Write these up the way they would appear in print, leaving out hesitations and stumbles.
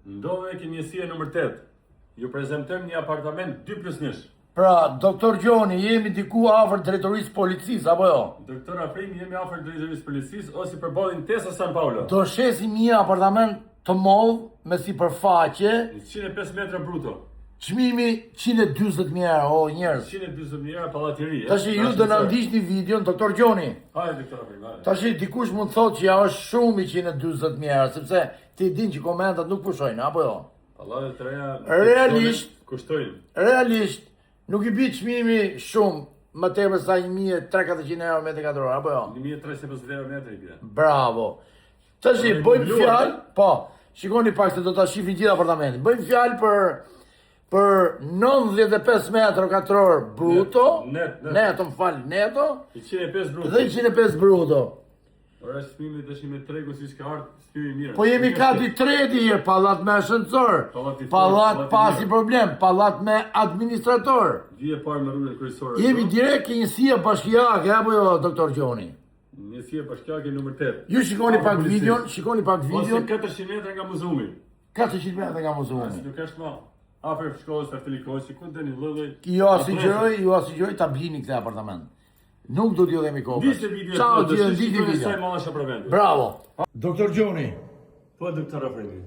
Ndodhe ke njësia nëmër 8. Ju prezentojmë një apartament 2+1. Pra, doktor Gjoni, jemi diku afër drejtorisë policisë, apo jo? Doktor Afrimi, jemi afër drejtorisë policisë ose përballë Intesa San Paolo. Do shesim një apartament të madh me sipërfaqe, 105 metra bruto. çmimi 140.000 euro, o njerëz. 140.000 euro pallatiri. Tash ju do na ndiqni videon, doktor Gjoni. Hajde doktor Afrimi, hajde. Tash dikush mund të thotë që ja është shumë i 140.000 euro, sepse ti din që komentat nuk pushojnë, apo jo? Pallatet të reja Realisht kushtojnë. Realisht nuk i bie çmimi shumë më tepër sa 1.300-400 euro metri katror, apo jo? 1.350 euro metri bie. Bravo. Tash bëjmë fjalë, po, shikoni pak se do ta shihni gjithë apartamentin. Bëjmë fjalë për 95 metra katror bruto, neto, më fal, neto, 105 bruto. dhe 105 bruto. Ora çmimi tash me tregu siç ka ardhur, çmimi mirë. Po jemi kati 3 herë, pallat me ascensor, pallat pasi problem, pallat me administrator. Vije parë me rrugën kryesore. Jemi direkt ke njësia bashkiake, apo jo, doktor Gjoni? Njësia bashkiake nëmër 8. Ju shikoni pak videon, Ose 400 metra nga muzumi. 400 metra nga muzumi. Si nuk është më afër shkollës Fertilikosi, ku deni lloj. Ju asiguroj ta blini këtë apartament. Nuk do t'ju dhemi kokës. Dishte video. Ciao, dishte video. Sa mallasha për vend. Bravo. Doktor Gjoni. Po doktor Afrimi.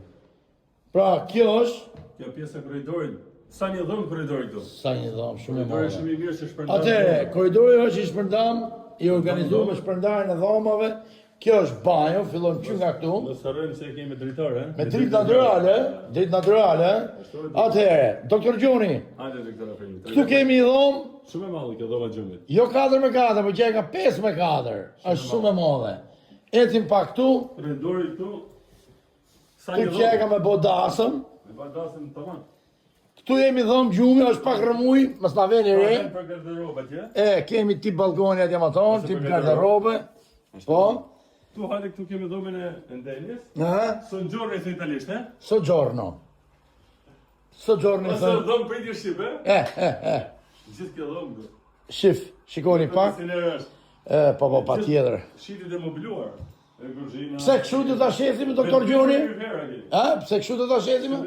Pra, kjo është Kjo pjesa e korridorit. Sa një dhom korridori këtu. sa një dhomë shumë e Korridori madhe. shumë i mirë se shpërndan. Atëre, korridori është i shpërndam, i organizuar me shpërndarjen e dhomave. Kjo është banjo, fillon që nga këtu. Mos harrojmë se kemi dritor, he? Me dritë natyrale. Atëre, doktor Gjoni, Hajde doktor Afrimi. këtu kemi një dhomë, Shumë e madhe kjo dhoma gjumit. jo 4x4, po që e ka 5x4. Është shumë e madhe. Ecim pak këtu, Korridori këtu. Sa këtu një që e ka dhom. me bodasëm. Me bardasën tamam. Këtu jemi dhomë gjumi, është pak rëmuj, mos na veni re. Për garderoba atje. Kemi tip balkoni atje më tonë, tip garderobe. Po, Tu hajde këtu kemi dhomën e ndenjes. aha, Soggiorno in italisht, he? soggiorno. Soggiorno Ose thënë. dhomë për i shqip, he? Gjithë kjo dhomë do. Shif, shikoni pak. Si ne është. Po, pa tjetër. Shitit e mobiluar. E kuzhina. Pse kështu do ta shesim, doktor Gjoni? Pse kështu do ta shesim?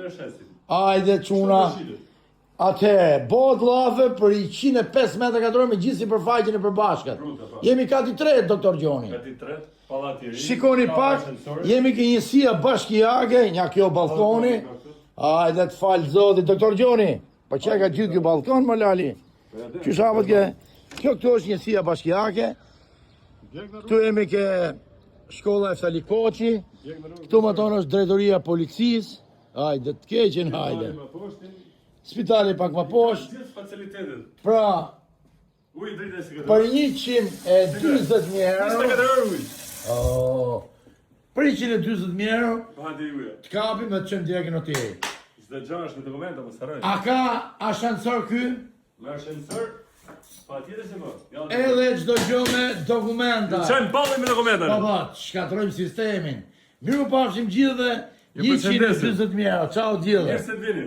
Ajde, çuna. Atëherë, bëhet llafe për 105 metra katror me gjithë sipërfaqen e përbashkët. Jemi kati 3, doktor Gjoni. Gati 3, pallatiri. Shikoni pak, jemi ke njësia bashkiake, nga kjo balkoni. Ajde të falë zoti, doktor Gjoni. Po që ka gjithë kjo balkon, më lali? Që shabët ke? Kjo këtu është njësia bashkiake. Këtu jemi ke shkolla e Ftalikoqi. Këtu më tonë është drejtoria policisë. Ajde, të keqen, hajde. Spitali pak më poshtë. Gjithë facilitetet. Pra, Ujë dritë e sekretar. për 120.000 euro. 24 euro ujë. Për 120.000 euro, Hajde ujë. të kapi me të qëmë direkt në tjeri. Çdo gjë është me dokumenta, mos harroj. A ka ascensor ky? Me ascensor. Patjetër se mo. Edhe çdo gjë me dokumenta. Çajm balli me dokumenta. Po, shkatrojmë sistemin. Miru pafshim gjithë dhe Ju përshëndesim. 120.000 euro. Ciao gjithë. Mirë se vini.